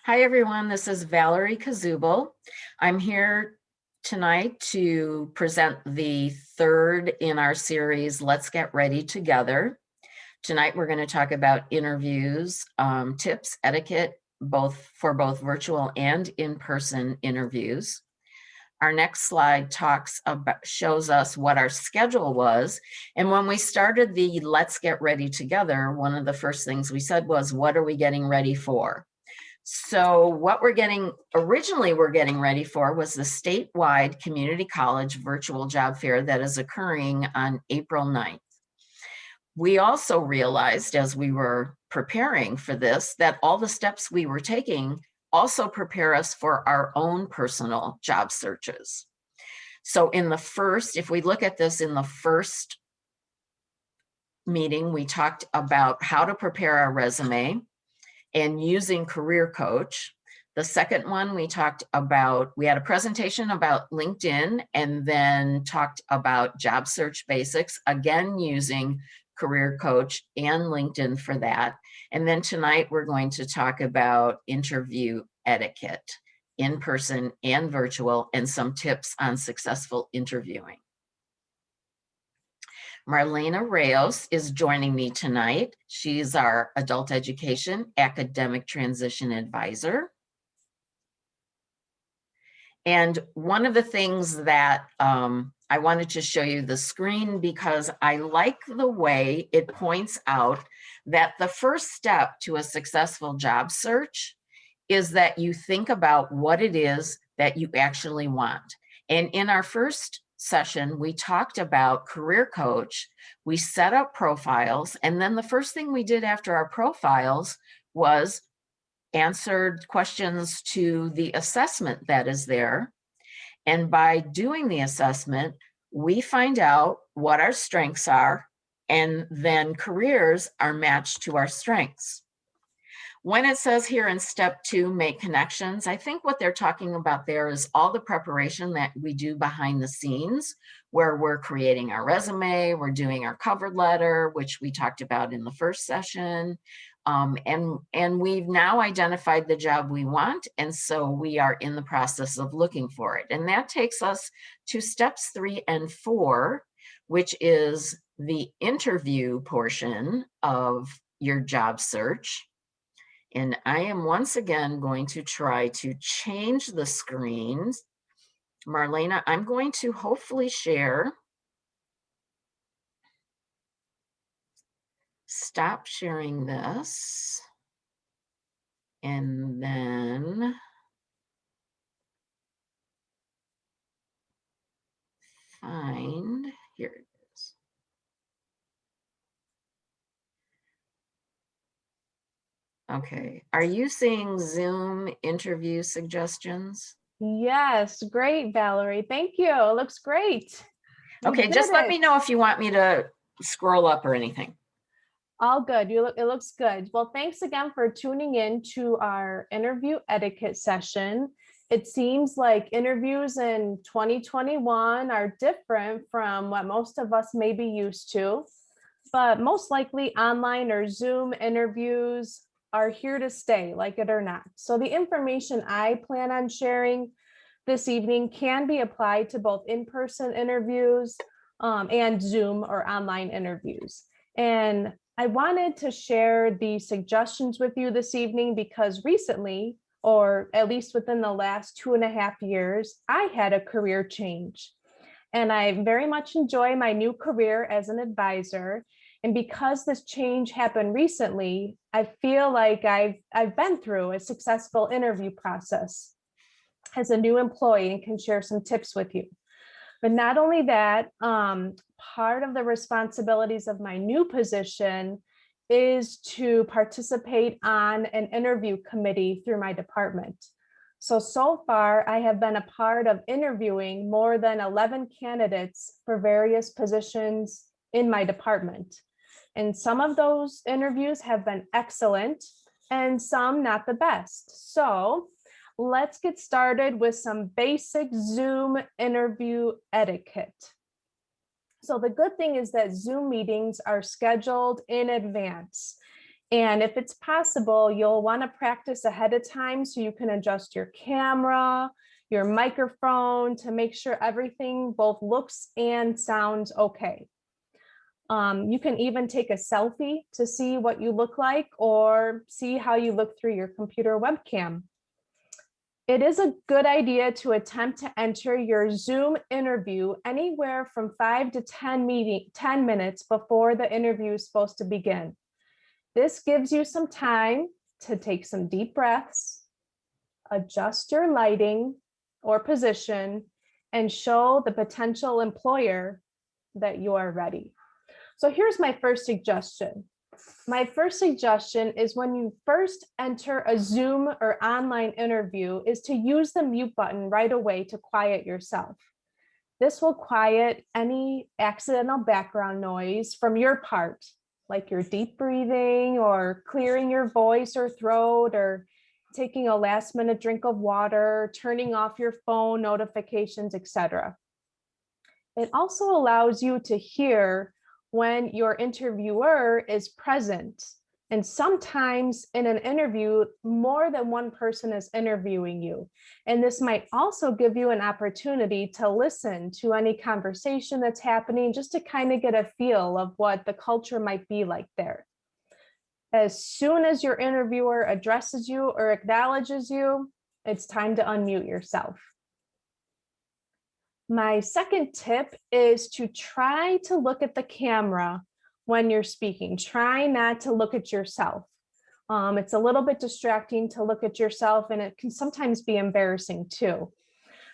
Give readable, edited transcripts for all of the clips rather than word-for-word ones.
Hi, everyone. This is Valerie Kazubal. I'm here tonight to present the third in our series, Let's Get Ready Together. Tonight, we're going to talk about interviews, tips, etiquette, for both virtual and in-person interviews. Our next slide shows us what our schedule was. And when we started the Let's Get Ready Together, one of the first things we said was, what are we getting ready for? So what we're getting ready for was the statewide community college virtual job fair that is occurring on April 9th. We also realized as we were preparing for this that all the steps we were taking also prepare us for our own personal job searches. So if we look at this in the first meeting, we talked about how to prepare our resume and using Career Coach. The second one, we had a presentation about LinkedIn and then talked about job search basics, again, using Career Coach and LinkedIn for that. And then tonight, we're going to talk about interview etiquette, in person and virtual, and some tips on successful interviewing. Marlena Reyes is joining me tonight. She's our adult education academic transition advisor. And one of the things that I wanted to show you the screen because I like the way it points out that the first step to a successful job search is that you think about what it is that you actually want. And in our first session, we talked about Career Coach. We set up profiles. And then the first thing we did after our profiles was answered questions to the assessment that is there. And by doing the assessment, we find out what our strengths are, and then careers are matched to our strengths. When it says here in step 2, make connections, I think what they're talking about there is all the preparation that we do behind the scenes, where we're creating our resume, we're doing our cover letter, which we talked about in the first session. And we've now identified the job we want, and so we are in the process of looking for it. And that takes us to steps 3 and 4, which is the interview portion of your job search. And I am once again going to try to change the screens. Marlena, I'm going to hopefully stop sharing this. And then here it is. Okay, are you seeing Zoom interview suggestions? Yes, great, Valerie. Thank you. It looks great. Okay, just let me know if you want me to scroll up or anything. All good. It looks good. Well, thanks again for tuning in to our interview etiquette session. It seems like interviews in 2021 are different from what most of us may be used to, but most likely online or Zoom interviews are here to stay, like it or not. So the information I plan on sharing this evening can be applied to both in-person interviews and Zoom or online interviews. And I wanted to share the suggestions with you this evening because recently, or at least within the last 2.5 years, I had a career change. And I very much enjoy my new career as an advisor. And because this change happened recently, I feel like I've been through a successful interview process as a new employee and can share some tips with you. But not only that, part of the responsibilities of my new position is to participate on an interview committee through my department. So far, I have been a part of interviewing more than 11 candidates for various positions in my department. And some of those interviews have been excellent and some not the best. So let's get started with some basic Zoom interview etiquette. So the good thing is that Zoom meetings are scheduled in advance. And if it's possible, you'll want to practice ahead of time so you can adjust your camera, your microphone to make sure everything both looks and sounds okay. You can even take a selfie to see what you look like or see how you look through your computer webcam. It is a good idea to attempt to enter your Zoom interview anywhere from 5 to 10 minutes before the interview is supposed to begin. This gives you some time to take some deep breaths, adjust your lighting or position, and show the potential employer that you are ready. So here's my first suggestion. My first suggestion is when you first enter a Zoom or online interview is to use the mute button right away to quiet yourself. This will quiet any accidental background noise from your part, like your deep breathing or clearing your voice or throat or taking a last minute drink of water, turning off your phone notifications, etc. It also allows you to hear when your interviewer is present. And sometimes in an interview, more than one person is interviewing you. And this might also give you an opportunity to listen to any conversation that's happening, just to kind of get a feel of what the culture might be like there. As soon as your interviewer addresses you or acknowledges you, it's time to unmute yourself. My second tip is to try to look at the camera when you're speaking. Try not to look at yourself. It's a little bit distracting to look at yourself, and it can sometimes be embarrassing too.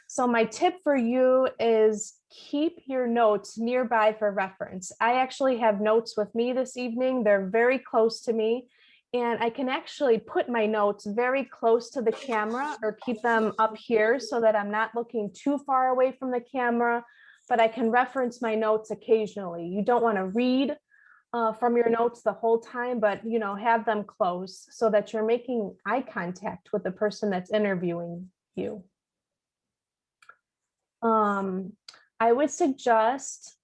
So my tip for you is keep your notes nearby for reference. I actually have notes with me this evening. They're very close to me, and I can actually put my notes very close to the camera or keep them up here so that I'm not looking too far away from the camera, but I can reference my notes occasionally. You don't want to read from your notes the whole time, but have them close so that you're making eye contact with the person that's interviewing you. I would suggest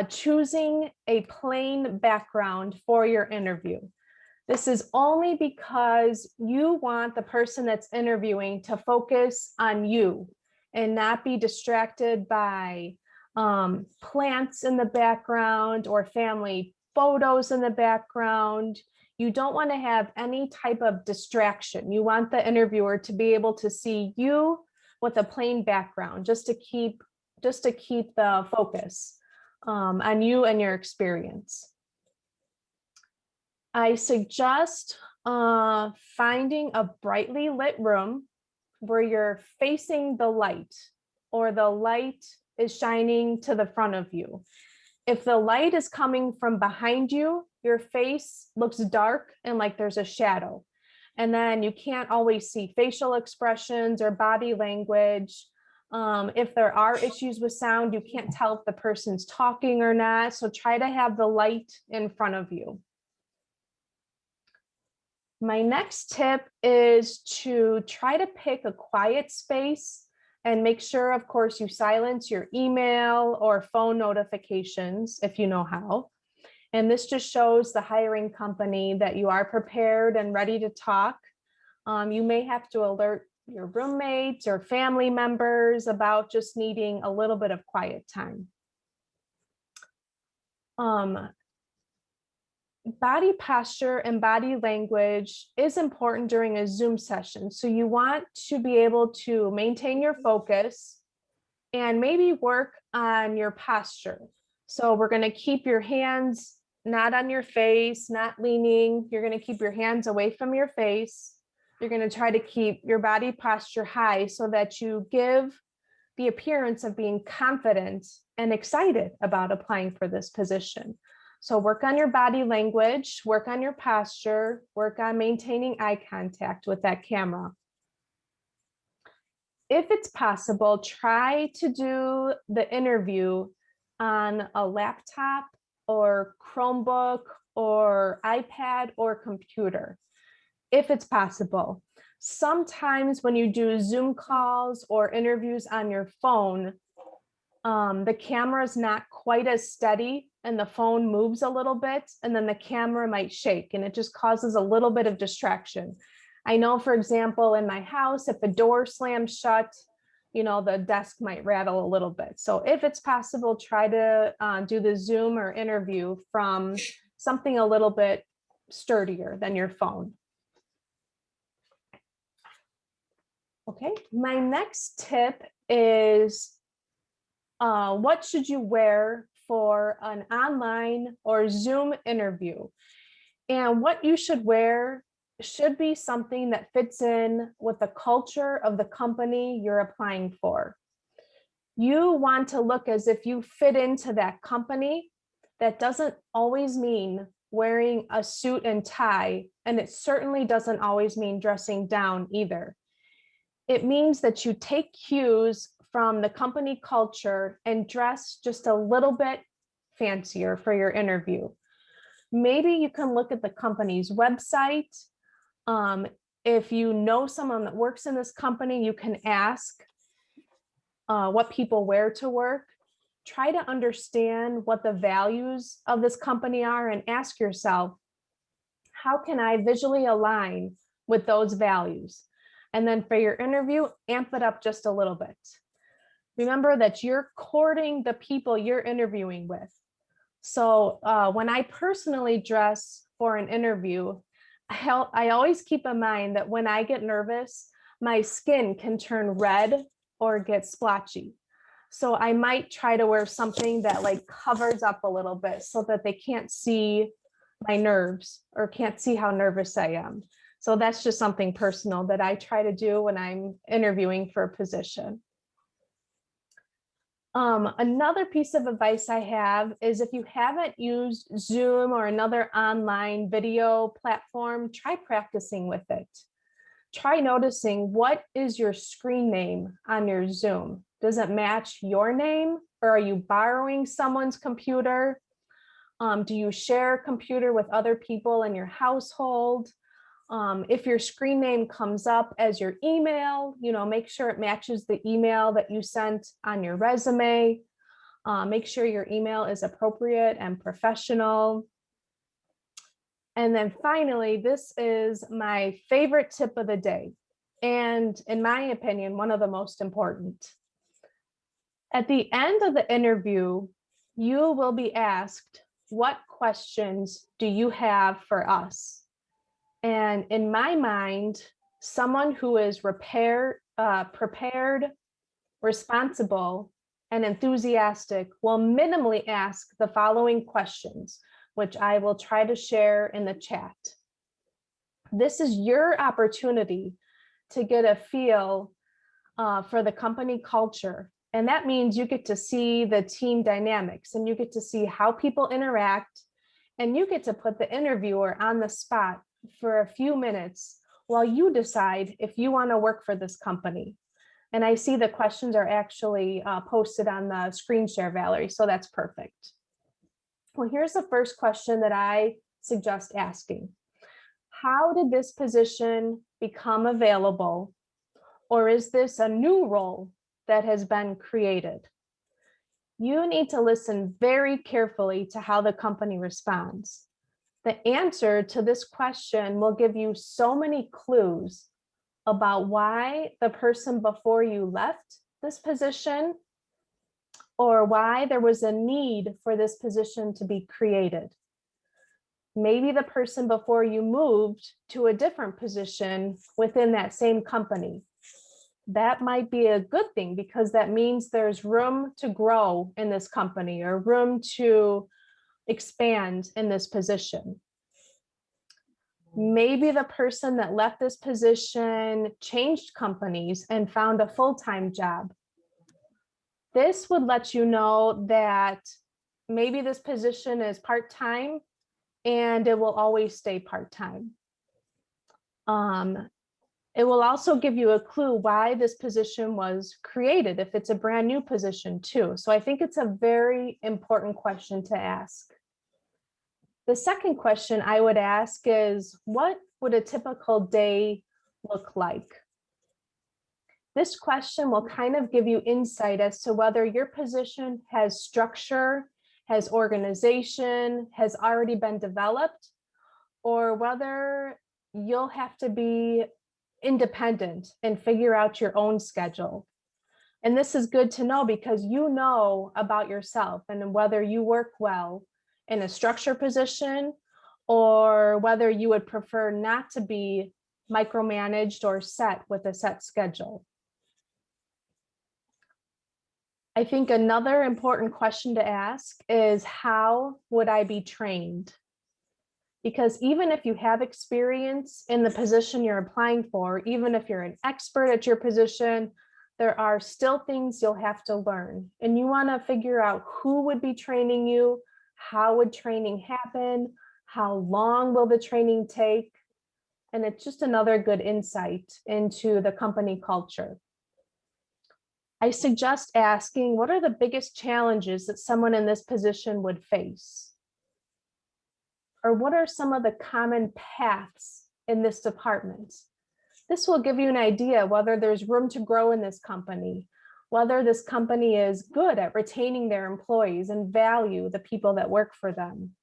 choosing a plain background for your interview. This is only because you want the person that's interviewing to focus on you and not be distracted by plants in the background or family photos in the background. You don't want to have any type of distraction. You want the interviewer to be able to see you with a plain background, just to keep the focus on you and your experience. I suggest finding a brightly lit room where you're facing the light or the light is shining to the front of you. If the light is coming from behind you, your face looks dark and like there's a shadow. And then you can't always see facial expressions or body language. If there are issues with sound, you can't tell if the person's talking or not. So try to have the light in front of you. My next tip is to try to pick a quiet space and make sure, of course, you silence your email or phone notifications if you know how. And this just shows the hiring company that you are prepared and ready to talk. You may have to alert your roommates or family members about just needing a little bit of quiet time. Body posture and body language is important during a Zoom session. So you want to be able to maintain your focus and maybe work on your posture. So we're going to keep your hands not on your face, not leaning. You're going to keep your hands away from your face. You're going to try to keep your body posture high so that you give the appearance of being confident and excited about applying for this position. So work on your body language, work on your posture, work on maintaining eye contact with that camera. If it's possible, try to do the interview on a laptop or Chromebook or iPad or computer, if it's possible. Sometimes when you do Zoom calls or interviews on your phone, the camera is not quite as steady and the phone moves a little bit, and then the camera might shake, and it just causes a little bit of distraction. I know, for example, in my house, if a door slams shut, the desk might rattle a little bit. So if it's possible, try to do the Zoom or interview from something a little bit sturdier than your phone. Okay, my next tip is what should you wear for an online or Zoom interview? And what you should wear should be something that fits in with the culture of the company you're applying for. You want to look as if you fit into that company. That doesn't always mean wearing a suit and tie, and it certainly doesn't always mean dressing down either. It means that you take cues from the company culture and dress just a little bit fancier for your interview. Maybe you can look at the company's website. If you know someone that works in this company, you can ask what people wear to work. Try to understand what the values of this company are and ask yourself, how can I visually align with those values? And then for your interview, amp it up just a little bit. Remember that you're courting the people you're interviewing with. So when I personally dress for an interview, I always keep in mind that when I get nervous, my skin can turn red or get splotchy. So I might try to wear something that like covers up a little bit so that they can't see my nerves or can't see how nervous I am. So that's just something personal that I try to do when I'm interviewing for a position. Another piece of advice I have is if you haven't used Zoom or another online video platform, try practicing with it. Try noticing, what is your screen name on your Zoom? Does it match your name, or are you borrowing someone's computer? Do you share a computer with other people in your household? If your screen name comes up as your email, make sure it matches the email that you sent on your resume. Make sure your email is appropriate and professional. And then finally, this is my favorite tip of the day, and in my opinion, one of the most important. At the end of the interview, you will be asked, what questions do you have for us? And in my mind, someone who is prepared, responsible, and enthusiastic will minimally ask the following questions, which I will try to share in the chat. This is your opportunity to get a feel for the company culture. And that means you get to see the team dynamics, and you get to see how people interact, and you get to put the interviewer on the spot for a few minutes while you decide if you want to work for this company. And I see the questions are actually posted on the screen share, Valerie, so that's perfect. Well, here's the first question that I suggest asking. How did this position become available? Or is this a new role that has been created? You need to listen very carefully to how the company responds. The answer to this question will give you so many clues about why the person before you left this position, or why there was a need for this position to be created. Maybe the person before you moved to a different position within that same company. That might be a good thing, because that means there's room to grow in this company, or room to expand in this position. Maybe the person that left this position changed companies and found a full-time job. This would let you know that maybe this position is part-time and it will always stay part-time. It will also give you a clue why this position was created, if it's a brand new position too. So I think it's a very important question to ask. The second question I would ask is, what would a typical day look like? This question will kind of give you insight as to whether your position has structure, has organization has already been developed, or whether you'll have to be independent and figure out your own schedule. And this is good to know because you know about yourself and whether you work well in a structure position or whether you would prefer not to be micromanaged or set with a set schedule. I think another important question to ask is, how would I be trained? Because even if you have experience in the position you're applying for, even if you're an expert at your position, there are still things you'll have to learn. And you want to figure out who would be training you, how would training happen, how long will the training take? And it's just another good insight into the company culture. I suggest asking, what are the biggest challenges that someone in this position would face? Or what are some of the common paths in this department? This will give you an idea whether there's room to grow in this company, whether this company is good at retaining their employees and value the people that work for them.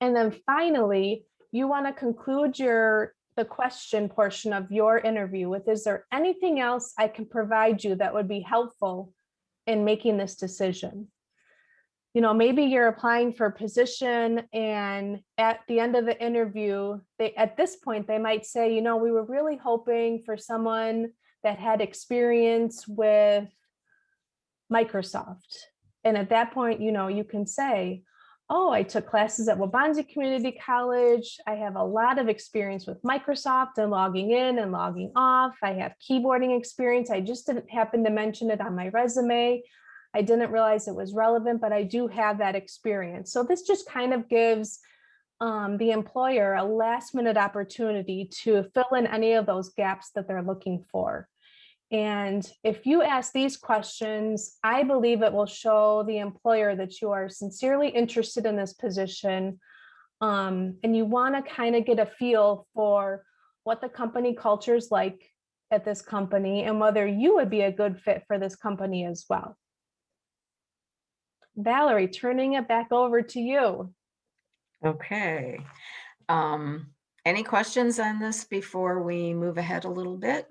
And then finally, you want to conclude the question portion of your interview with, is there anything else I can provide you that would be helpful in making this decision? You know, maybe you're applying for a position and at the end of the interview, at this point, they might say, you know, we were really hoping for someone that had experience with Microsoft. And at that point, you know, you can say, oh, I took classes at Wabanzi Community College. I have a lot of experience with Microsoft and logging in and logging off. I have keyboarding experience. I just didn't happen to mention it on my resume. I didn't realize it was relevant, but I do have that experience. So this just kind of gives the employer a last minute opportunity to fill in any of those gaps that they're looking for. And if you ask these questions, I believe it will show the employer that you are sincerely interested in this position. And you want to kind of get a feel for what the company culture is like at this company and whether you would be a good fit for this company as well. Valerie, turning it back over to you. Okay. Any questions on this before we move ahead a little bit?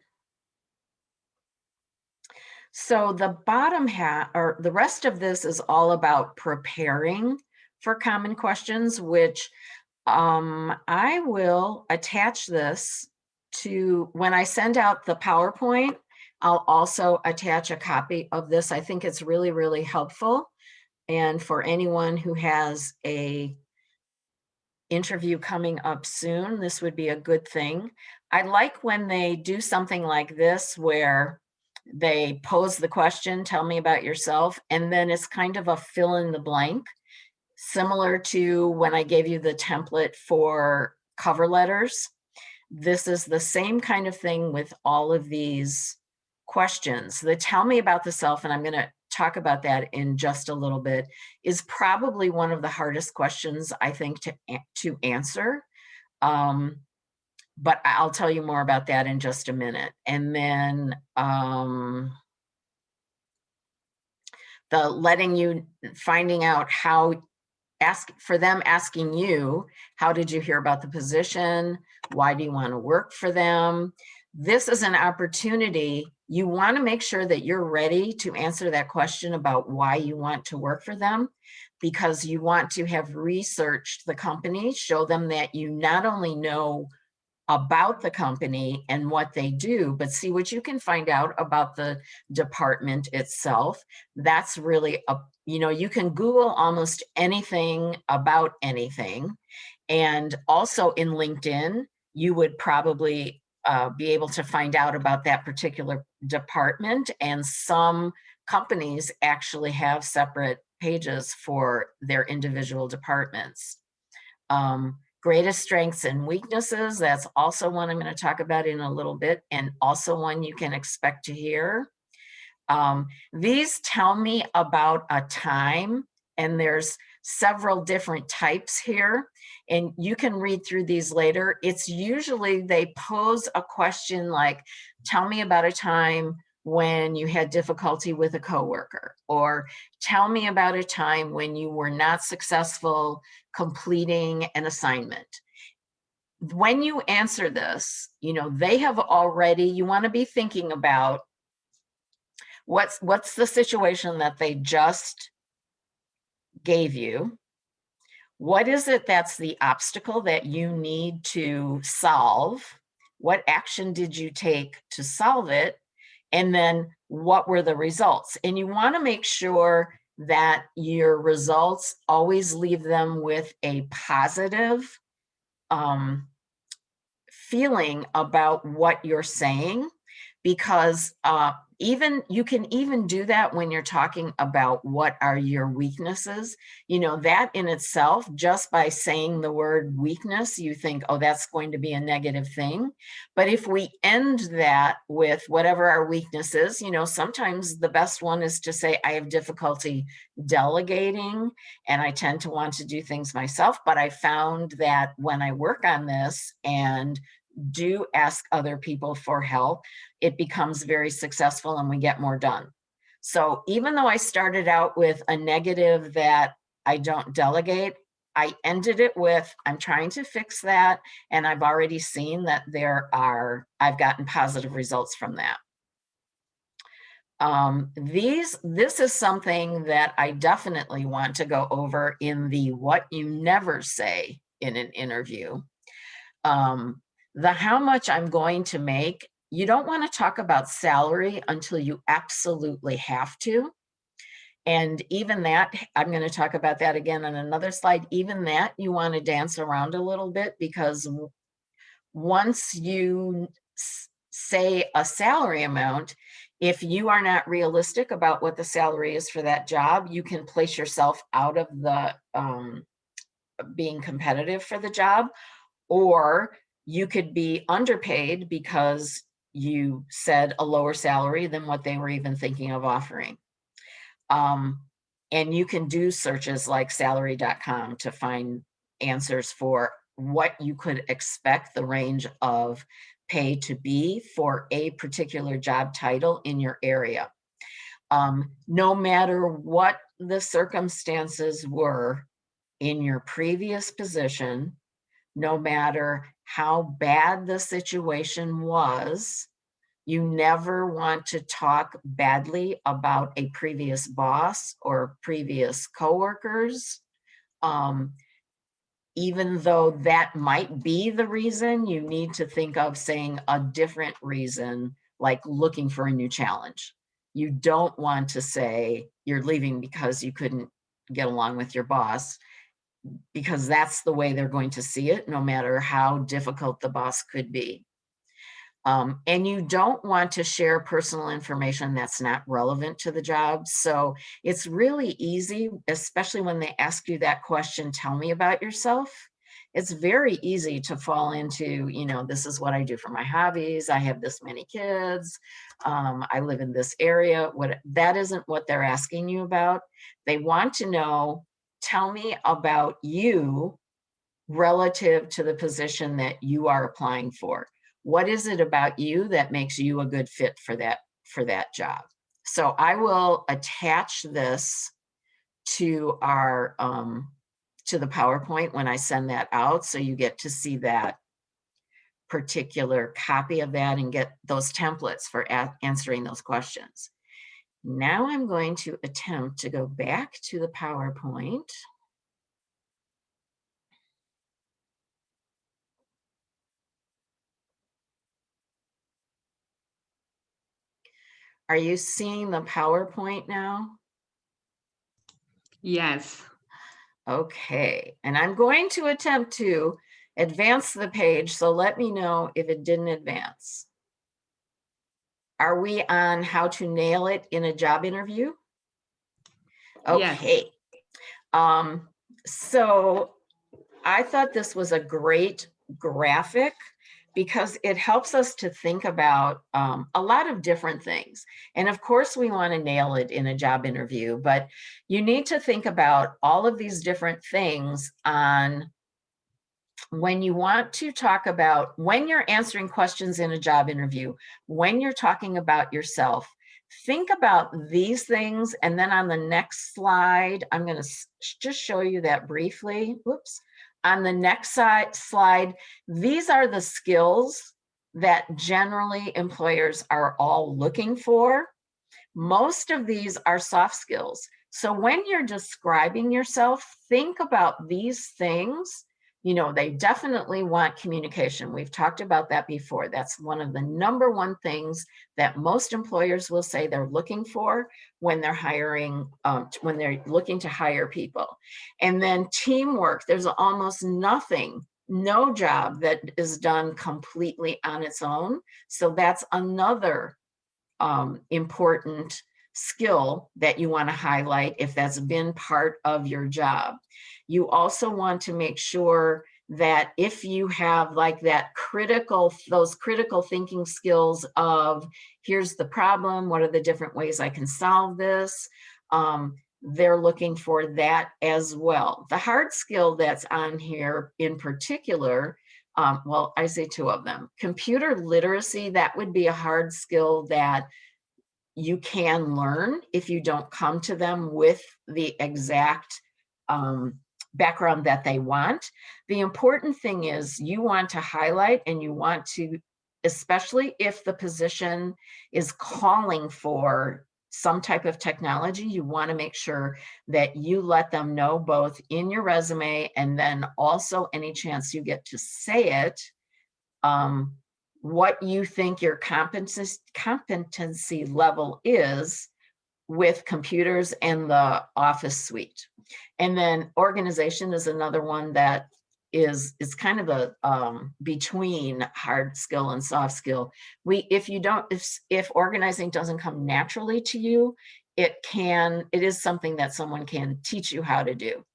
So the bottom half, or the rest of this, is all about preparing for common questions, which I will attach this to, when I send out the PowerPoint, I'll also attach a copy of this. I think it's really, really helpful. And for anyone who has a interview coming up soon, this would be a good thing. I like when they do something like this where they pose the question, tell me about yourself, and then it's kind of a fill in the blank, similar to when I gave you the template for cover letters. This is the same kind of thing with all of these questions. The tell me about the self, and I'm going to talk about that in just a little bit, is probably one of the hardest questions, I think, to answer. But I'll tell you more about that in just a minute. And then finding out how, asking you, how did you hear about the position? Why do you want to work for them? This is an opportunity. You want to make sure that you're ready to answer that question about why you want to work for them, because you want to have researched the company, show them that you not only know about the company and what they do, but see what you can find out about the department itself. That's really you can Google almost anything about anything. And also in LinkedIn, you would probably be able to find out about that particular department. And some companies actually have separate pages for their individual departments. Greatest strengths and weaknesses, that's also one I'm going to talk about in a little bit, and also one you can expect to hear. These tell me about a time, and there's several different types here, and you can read through these later. It's usually they pose a question like, tell me about a time when you had difficulty with a coworker, or tell me about a time when you were not successful completing an assignment. When you answer this, they have already, you want to be thinking about what's the situation that they just gave you. What is it that's the obstacle that you need to solve? What action did you take to solve it? And then what were the results? And you want to make sure that your results always leave them with a positive feeling about what you're saying, because you can even do that when you're talking about what are your weaknesses. That in itself, just by saying the word weakness, you think, oh, that's going to be a negative thing. But if we end that with whatever our weakness is, sometimes the best one is to say, I have difficulty delegating and I tend to want to do things myself, but I found that when I work on this and do ask other people for help, it becomes very successful and we get more done. So even though I started out with a negative that I don't delegate, I ended it with, I'm trying to fix that. And I've already seen that I've gotten positive results from that. This is something that I definitely want to go over in the what you never say in an interview. The how much I'm going to make, you don't want to talk about salary until you absolutely have to. And even that, I'm going to talk about that again on another slide. Even that, you want to dance around a little bit, because once you say a salary amount, if you are not realistic about what the salary is for that job, you can place yourself out of the being competitive for the job, or you could be underpaid because you said a lower salary than what they were even thinking of offering. And you can do searches like salary.com to find answers for what you could expect the range of pay to be for a particular job title in your area. No matter what the circumstances were in your previous position, no matter how bad the situation was, you never want to talk badly about a previous boss or previous coworkers. Even though that might be the reason, you need to think of saying a different reason, like looking for a new challenge. You don't want to say you're leaving because you couldn't get along with your boss, because that's the way they're going to see it, no matter how difficult the boss could be. And you don't want to share personal information that's not relevant to the job. So it's really easy, especially when they ask you that question, tell me about yourself. It's very easy to fall into, this is what I do for my hobbies. I have this many kids. I live in this area. That isn't what they're asking you about. They want to know, tell me about you relative to the position that you are applying for. What is it about you that makes you a good fit for that job? So I will attach this to our to the PowerPoint when I send that out, so you get to see that particular copy of that and get those templates for answering those questions. Now I'm going to attempt to go back to the PowerPoint. Are you seeing the PowerPoint now? Yes. Okay, and I'm going to attempt to advance the page, so let me know if it didn't advance. Are we on how to nail it in a job interview? Okay. Yes. So I thought this was a great graphic, because it helps us to think about a lot of different things. And of course, we want to nail it in a job interview, but you need to think about all of these different things on when you want to talk about, when you're answering questions in a job interview, when you're talking about yourself, Think about these things, and then on the next slide, I'm going to just show you that briefly. Whoops. On the next slide, these are the skills that generally employers are all looking for. Most of these are soft skills. So when you're describing yourself, think about these things. You know, they definitely want communication. We've talked about that before. That's one of the number one things that most employers will say they're looking for when they're hiring, when they're looking to hire people. And then teamwork, there's almost no job that is done completely on its own. So that's another important skill that you want to highlight if that's been part of your job. You also want to make sure that if you have like those critical thinking skills of here's the problem, what are the different ways I can solve this? They're looking for that as well. The hard skill that's on here in particular, well, I say two of them. Computer literacy, that would be a hard skill that you can learn if you don't come to them with the exact background that they want. The important thing is you want to highlight and you want to, especially if the position is calling for some type of technology, you want to make sure that you let them know both in your resume and then also any chance you get to say it, what you think your competency level is with computers and the office suite. And then organization is another one that is kind of a between hard skill and soft skill. If organizing doesn't come naturally to you, it is something that someone can teach you how to do.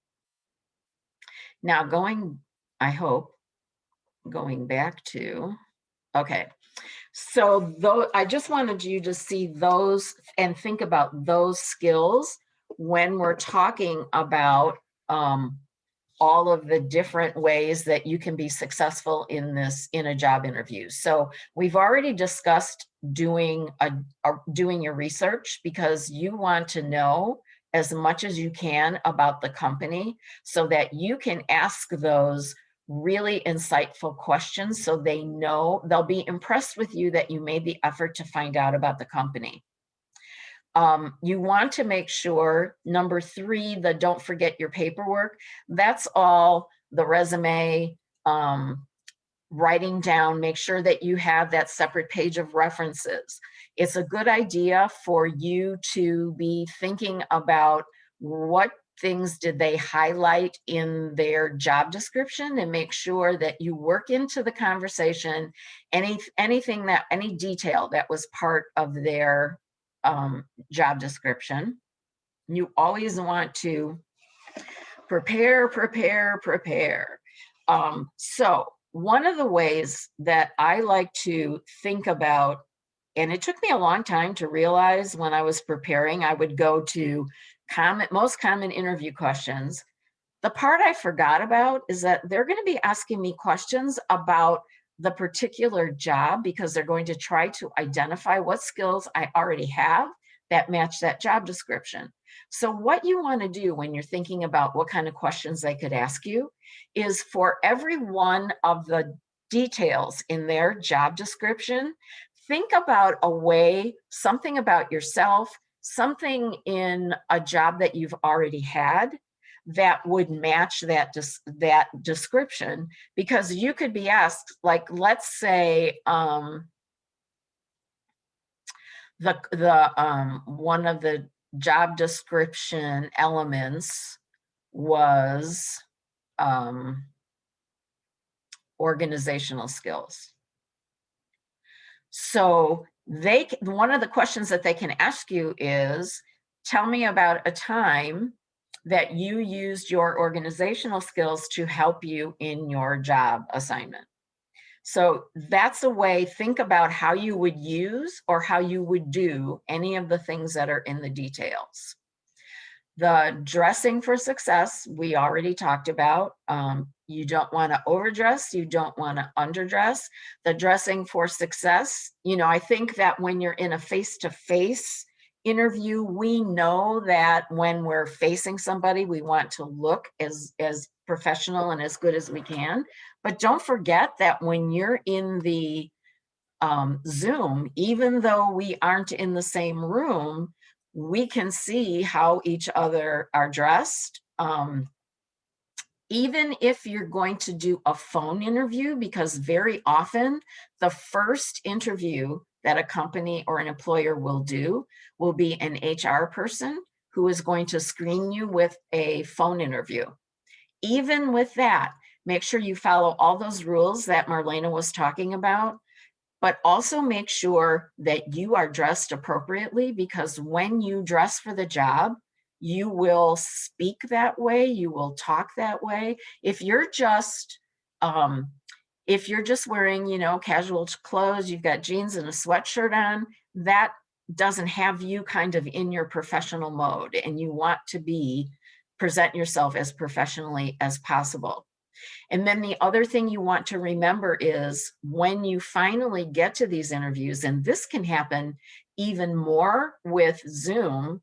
Now I hope going back to, okay. So I just wanted you to see those and think about those skills when we're talking about all of the different ways that you can be successful in a job interview. So we've already discussed doing your research because you want to know as much as you can about the company so that you can ask those really insightful questions so they'll be impressed with you that you made the effort to find out about the company. You want to make sure, number 3, the don't forget your paperwork. That's all the resume, writing down, make sure that you have that separate page of references. It's a good idea for you to be thinking about what things did they highlight in their job description and make sure that you work into the conversation any detail that was part of their job description. You always want to prepare. So one of the ways that I like to think about, and it took me a long time to realize when I was preparing, I would go to most common interview questions. The part I forgot about is that they're going to be asking me questions about the particular job because they're going to try to identify what skills I already have that match that job description. So what you want to do when you're thinking about what kind of questions they could ask you is for every one of the details in their job description, think about something about yourself, something in a job that you've already had that would match that description, because you could be asked, like, let's say one of the job description elements was organizational skills. So one of the questions that they can ask you is, tell me about a time that you used your organizational skills to help you in your job assignment. So that's a way, think about how you would use or how you would do any of the things that are in the details. The dressing for success, we already talked about. You don't want to overdress. You don't want to underdress. The dressing for success, I think that when you're in a face-to-face interview, we know that when we're facing somebody, we want to look as professional and as good as we can. But don't forget that when you're in the Zoom, even though we aren't in the same room, we can see how each other are dressed. Even if you're going to do a phone interview, because very often the first interview that a company or an employer will do will be an HR person who is going to screen you with a phone interview. Even with that, make sure you follow all those rules that Marlena was talking about, but also make sure that you are dressed appropriately, because when you dress for the job, you will speak that way, you will talk that way. If you're just wearing, casual clothes, you've got jeans and a sweatshirt on, that doesn't have you kind of in your professional mode, and you want to present yourself as professionally as possible. And then the other thing you want to remember is when you finally get to these interviews, and this can happen even more with Zoom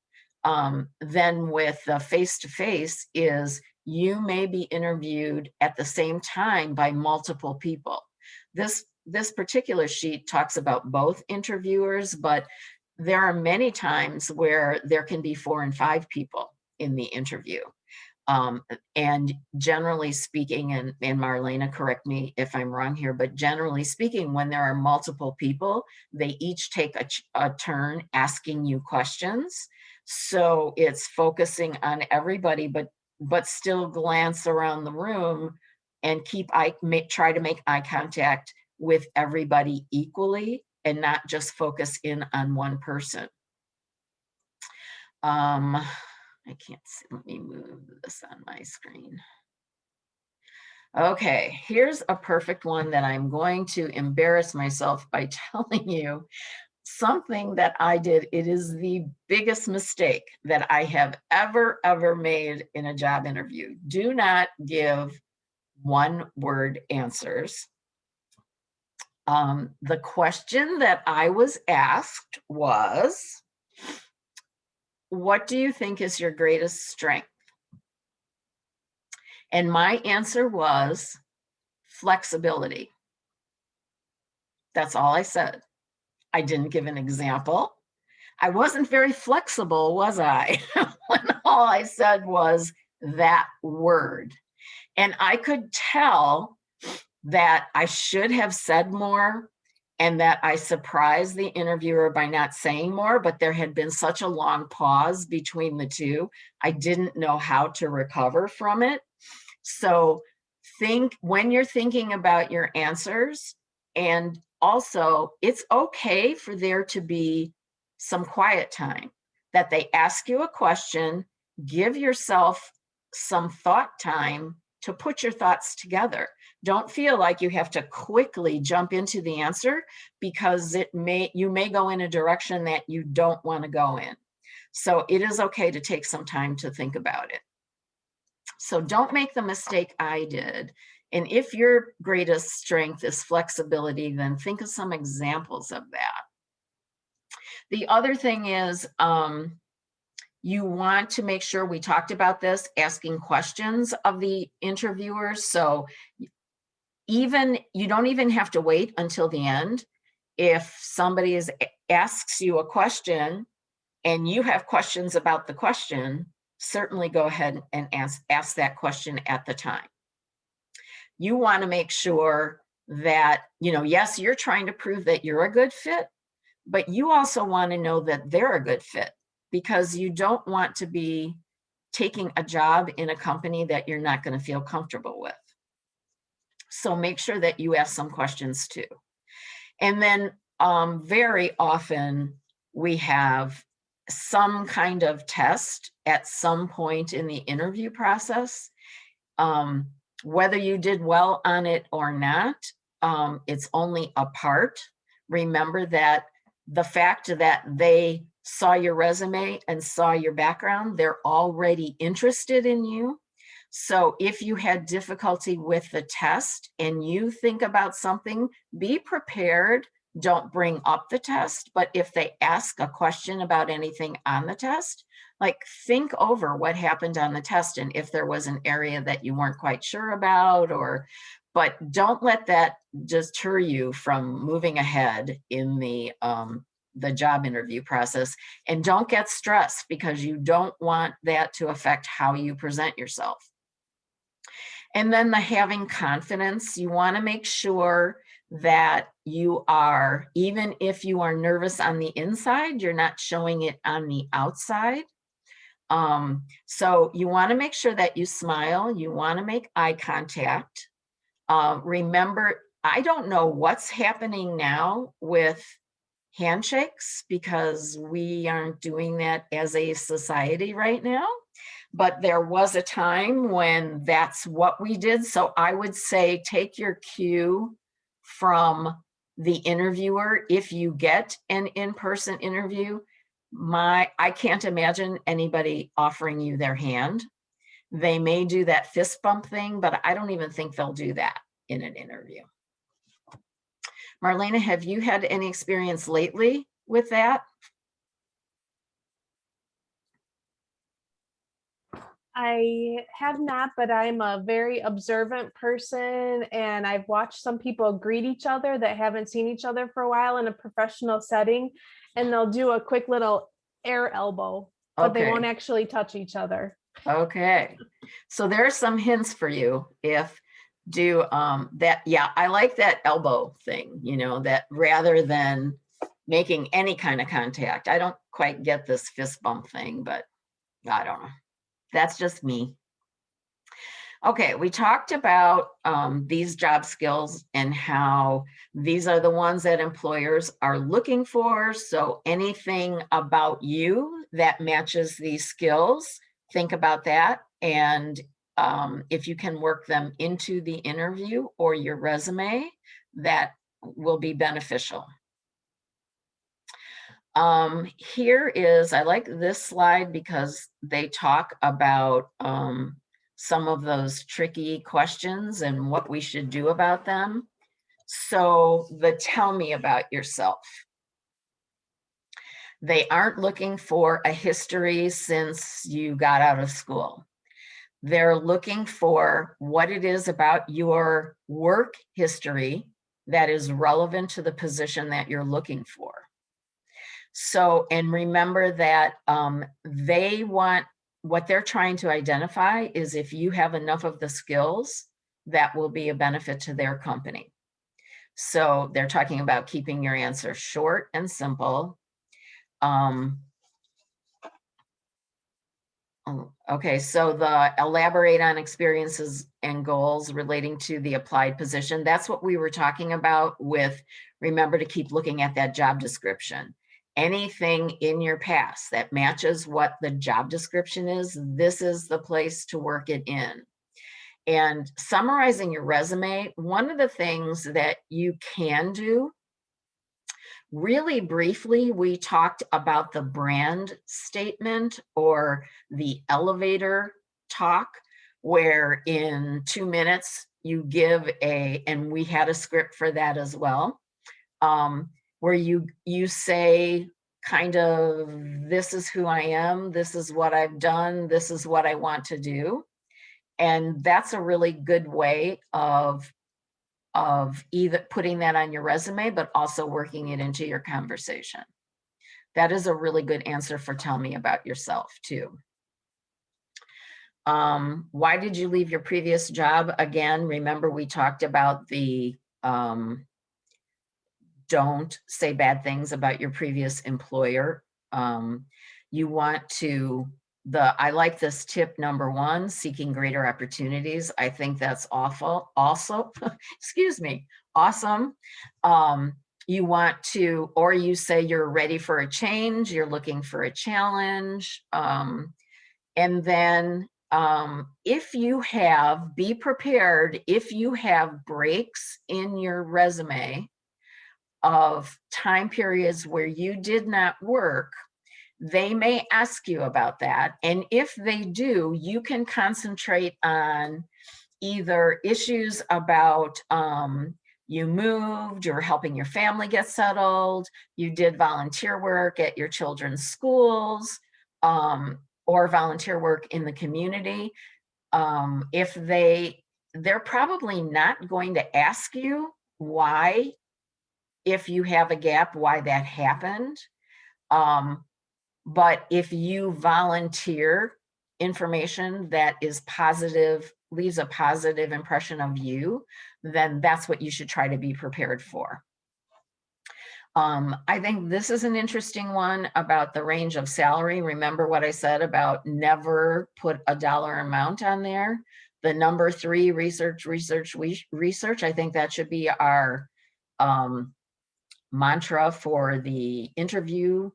than with face-to-face, is you may be interviewed at the same time by multiple people. This particular sheet talks about both interviewers, but there are many times where there can be 4 and 5 people in the interview. And generally speaking, and Marlena, correct me if I'm wrong here, but generally speaking, when there are multiple people, they each take a turn asking you questions. So it's focusing on everybody, but still glance around the room and try to make eye contact with everybody equally and not just focus in on one person. I can't see, let me move this on my screen. Okay, here's a perfect one that I'm going to embarrass myself by telling you something that I did. It is the biggest mistake that I have ever made in a job interview. Do not give one-word answers. The question that I was asked was, what do you think is your greatest strength? And my answer was flexibility. That's all I said. I didn't give an example. I wasn't very flexible, was I? When all I said was that word. And I could tell that I should have said more and that I surprised the interviewer by not saying more, but there had been such a long pause between the two, I didn't know how to recover from it. So think when you're thinking about your answers, and also it's okay for there to be some quiet time, that they ask you a question, give yourself some thought time to put your thoughts together. Don't feel like you have to quickly jump into the answer, because you may go in a direction that you don't want to go in. So it is okay to take some time to think about it. So don't make the mistake I did. And if your greatest strength is flexibility, then think of some examples of that. The other thing is, you want to make sure, we talked about this, asking questions of the interviewers. So you don't even have to wait until the end. If somebody asks you a question and you have questions about the question, certainly go ahead and ask that question at the time. You want to make sure that, yes, you're trying to prove that you're a good fit, but you also want to know that they're a good fit, because you don't want to be taking a job in a company that you're not going to feel comfortable with. So make sure that you ask some questions too. And then very often we have some kind of test at some point in the interview process. Whether you did well on it or not, it's only a part. Remember that the fact that they saw your resume and saw your background, they're already interested in you. So if you had difficulty with the test and you think about something, be prepared. Don't bring up the test, but if they ask a question about anything on the test, like think over what happened on the test and if there was an area that you weren't quite sure about, but don't let that deter you from moving ahead in the job interview process. And don't get stressed because you don't want that to affect how you present yourself. And then the having confidence, you want to make sure that you are, even if you are nervous on the inside, you're not showing it on the outside. So you want to make sure that you smile, you want to make eye contact. Remember, I don't know what's happening now with handshakes because we aren't doing that as a society right now. But there was a time when that's what we did. So I would say take your cue from the interviewer. If you get an in-person interview, I can't imagine anybody offering you their hand. They may do that fist bump thing, but I don't even think they'll do that in an interview. Marlena, have you had any experience lately with that? I have not, but I'm a very observant person, and I've watched some people greet each other that haven't seen each other for a while in a professional setting, and they'll do a quick little air elbow, but they won't actually touch each other. Okay. So there are some hints for you. If do that, yeah, I like that elbow thing, that rather than making any kind of contact. I don't quite get this fist bump thing, but I don't know. That's just me. Okay, we talked about these job skills and how these are the ones that employers are looking for. So anything about you that matches these skills, think about that. And if you can work them into the interview or your resume, that will be beneficial. Here is, I like this slide because they talk about some of those tricky questions and what we should do about them. So tell me about yourself. They aren't looking for a history since you got out of school. They're looking for what it is about your work history that is relevant to the position that you're looking for. So, and remember that they want, what they're trying to identify is if you have enough of the skills that will be a benefit to their company. So they're talking about keeping your answer short and simple. Okay, so the elaborate on experiences and goals relating to the applied position. That's what we were talking about with, remember to keep looking at that job description. Anything in your past that matches what the job description is, this is the place to work it in. And summarizing your resume, one of the things that you can do, really briefly, we talked about the brand statement or the elevator talk, where in 2 minutes you give and we had a script for that as well, where you say kind of, this is who I am, this is what I've done, this is what I want to do. And that's a really good way of either putting that on your resume, but also working it into your conversation. That is a really good answer for tell me about yourself too. Why did you leave your previous job? Again, remember we talked about the don't say bad things about your previous employer. You want to, I like this tip number 1, seeking greater opportunities. I think that's awful. Also, excuse me, awesome. You want to, or you say you're ready for a change, you're looking for a challenge. And then if you have, be prepared, if you have breaks in your resume of time periods where you did not work, They may ask you about that. And if they do, you can concentrate on either issues about you moved, you're helping your family get settled, you did volunteer work at your children's schools, or volunteer work in the community. If they're probably not going to ask you why, if you have a gap, why that happened. But if you volunteer information that is positive, leaves a positive impression of you, then that's what you should try to be prepared for. I think this is an interesting one about the range of salary. Remember what I said about never put a dollar amount on there? The number 3, research. I think that should be our mantra for the interview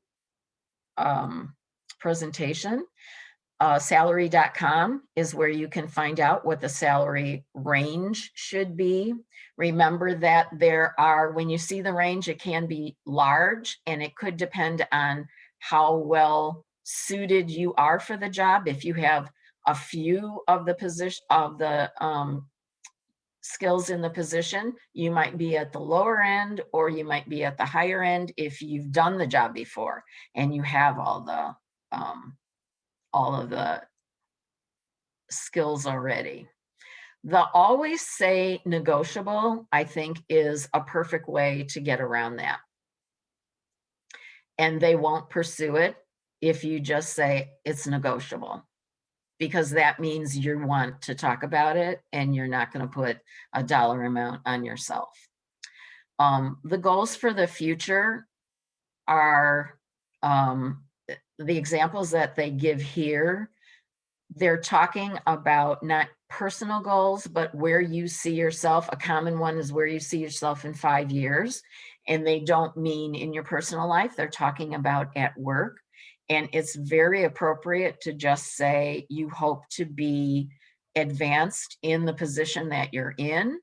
presentation. Salary.com is where you can find out what the salary range should be. Remember that there are, when you see the range, it can be large and it could depend on how well suited you are for the job. If you have a few of the position of the skills in the position, you might be at the lower end or you might be at the higher end if you've done the job before and you have all of the skills already. The always say negotiable, I think, is a perfect way to get around that. And they won't pursue it if you just say it's negotiable, because that means you want to talk about it and you're not going to put a dollar amount on yourself. The goals for the future are the examples that they give here. They're talking about not personal goals, but where you see yourself. A common one is where you see yourself in 5 years. And they don't mean in your personal life, they're talking about at work. And it's very appropriate to just say you hope to be advanced in the position that you're in.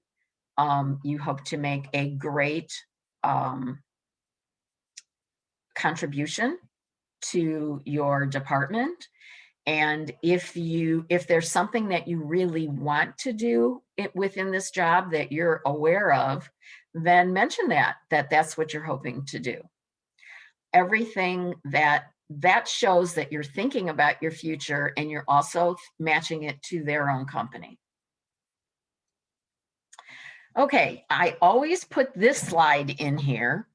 You hope to make a great contribution to your department. And if there's something that you really want to do within this job that you're aware of, then mention that's what you're hoping to do. Everything that shows that you're thinking about your future and you're also matching it to their own company. Okay, I always put this slide in here,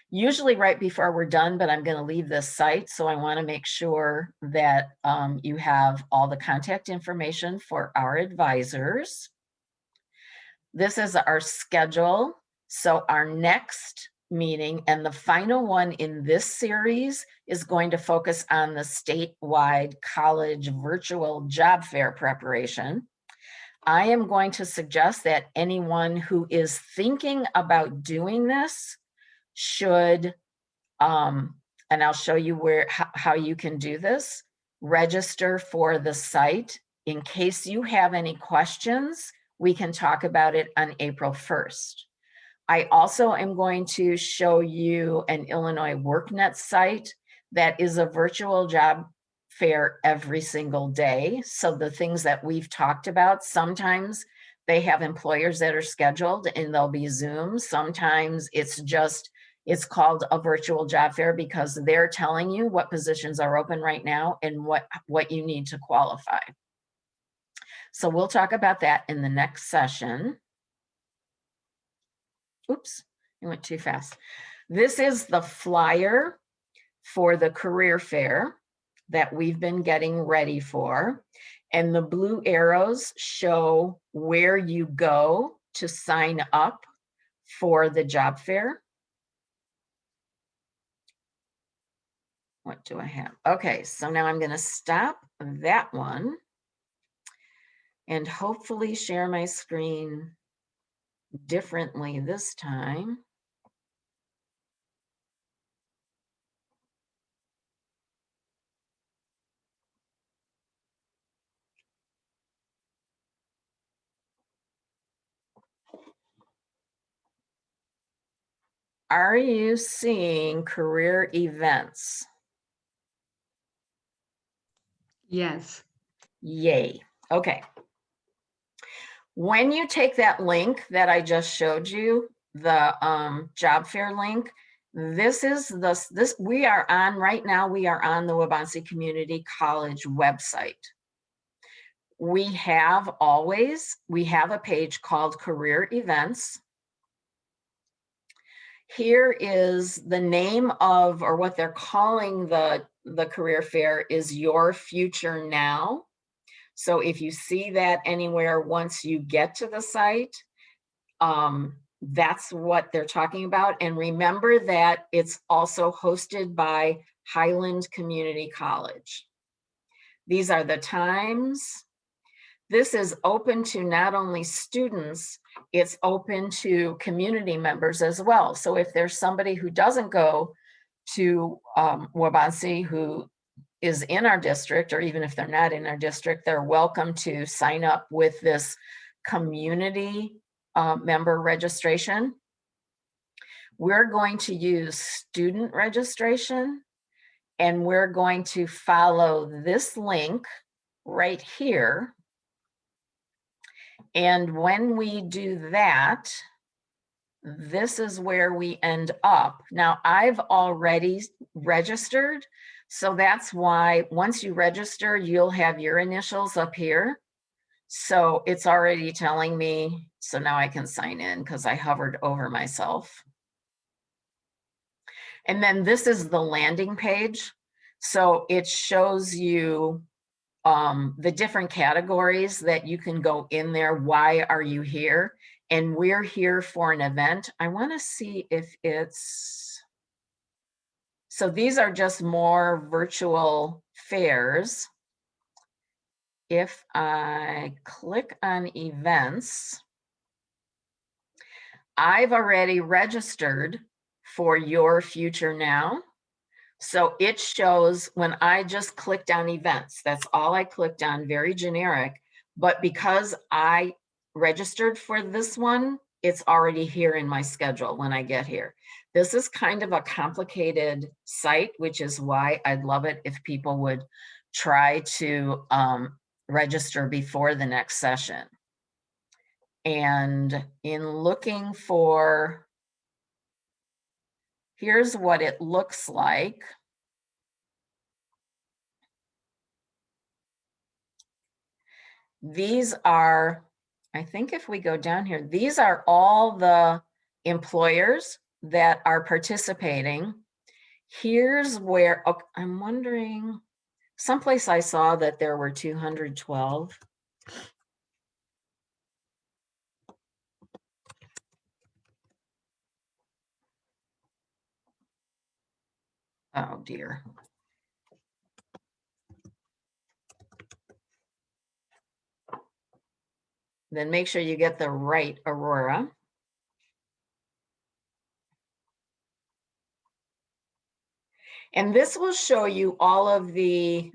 usually right before we're done, but I'm going to leave this site. So I want to make sure that you have all the contact information for our advisors. This is our schedule. So our next meeting and the final one in this series is going to focus on the statewide college virtual job fair preparation. I am going to suggest that anyone who is thinking about doing this should, and I'll show you how you can do this, register for the site. In case you have any questions, we can talk about it on April 1st. I also am going to show you an Illinois WorkNet site that is a virtual job fair every single day. So the things that we've talked about, sometimes they have employers that are scheduled and they'll be Zoom. Sometimes it's called a virtual job fair because they're telling you what positions are open right now and what you need to qualify. So we'll talk about that in the next session. Oops, I went too fast. This is the flyer for the career fair that we've been getting ready for. And the blue arrows show where you go to sign up for the job fair. What do I have? Okay, so now I'm going to stop that one and hopefully share my screen differently this time. Are you seeing career events? Yes. Yay. Okay. When you take that link that I just showed you, the job fair link, this is we are on right now, we are on the Waubonsee Community College website. We have a page called Career Events. Here is the name of, or what they're calling the career fair is Your Future Now. So if you see that anywhere once you get to the site, that's what they're talking about. And remember that it's also hosted by Highland Community College. These are the times. This is open to not only students, it's open to community members as well. So if there's somebody who doesn't go to Waubonsee who is in our district, or even if they're not in our district, they're welcome to sign up with this community member registration. We're going to use student registration, and we're going to follow this link right here. And when we do that, this is where we end up. Now, I've already registered, so that's why once you register, you'll have your initials up here. So it's already telling me, so now I can sign in because I hovered over myself. And then this is the landing page. So it shows you the different categories that you can go in there. Why are you here? And we're here for an event. I want to see if it's, so these are just more virtual fairs. If I click on events, I've already registered for Your Future Now. So it shows when I just clicked on events, that's all I clicked on, very generic. But because I registered for this one, it's already here in my schedule when I get here. This is kind of a complicated site, which is why I'd love it if people would try to register before the next session. And in looking for, here's what it looks like. These are, I think if we go down here, these are all the employers that are participating. Here's where, oh, I'm wondering, someplace I saw that there were 212. Oh dear. Then make sure you get the right Aurora. And this will show you all of the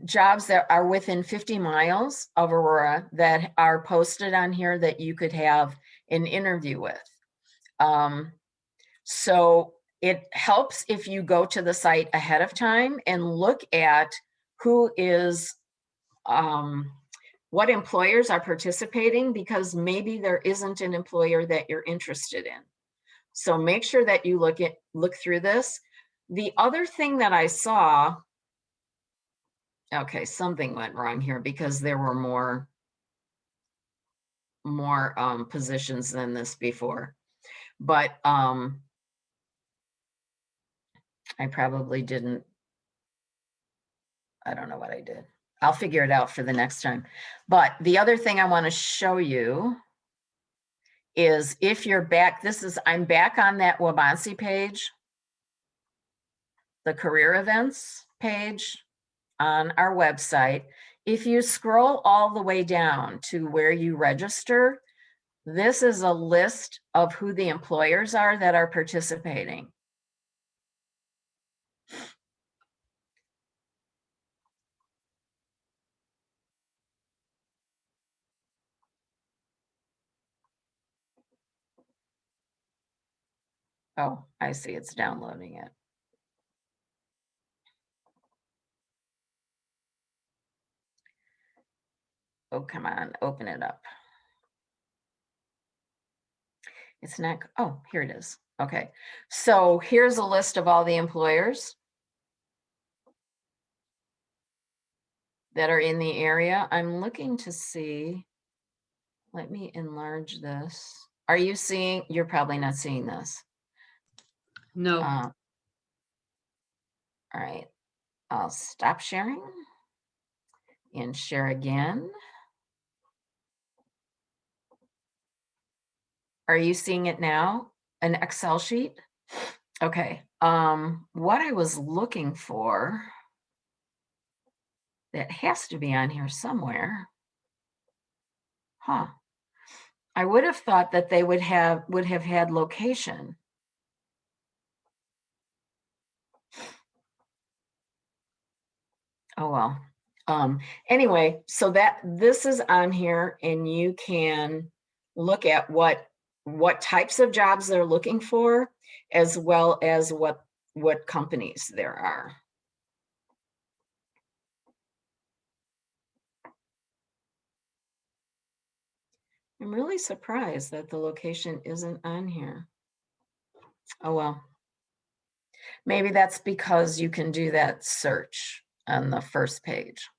jobs that are within 50 miles of Aurora that are posted on here that you could have an interview with. So it helps if you go to the site ahead of time and look at who is, what employers are participating, because maybe there isn't an employer that you're interested in. So make sure that you look through this. The other thing that I saw, okay, something went wrong here because there were more positions than this before, but I probably didn't, I don't know what I did. I'll figure it out for the next time. But the other thing I want to show you is if you're back, I'm back on that Waubonsee page, the career events page on our website. If you scroll all the way down to where you register, this is a list of who the employers are that are participating. Oh, I see, it's downloading it. Oh, come on, open it up. It's not, oh, here it is. Okay, so here's a list of all the employers that are in the area. I'm looking to see, let me enlarge this. Are you seeing, you're probably not seeing this. No. All right, I'll stop sharing and share again. Are you seeing it now? An Excel sheet? Okay, what I was looking for that has to be on here somewhere. Huh. I would have thought that they would have had location. Oh, well. Anyway, so that this is on here and you can look at what types of jobs they're looking for, as well as what companies there are. I'm really surprised that the location isn't on here. Oh, well. Maybe that's because you can do that search on the first page.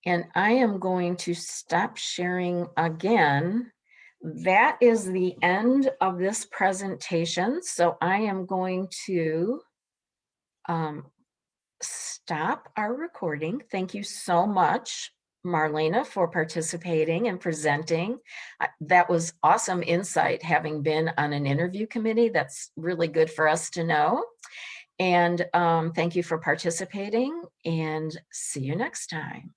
And I am going to stop sharing again. That is the end of this presentation. So I am going to stop our recording. Thank you so much, Marlena, for participating and presenting. That was awesome insight, having been on an interview committee. That's really good for us to know. And thank you for participating, and see you next time.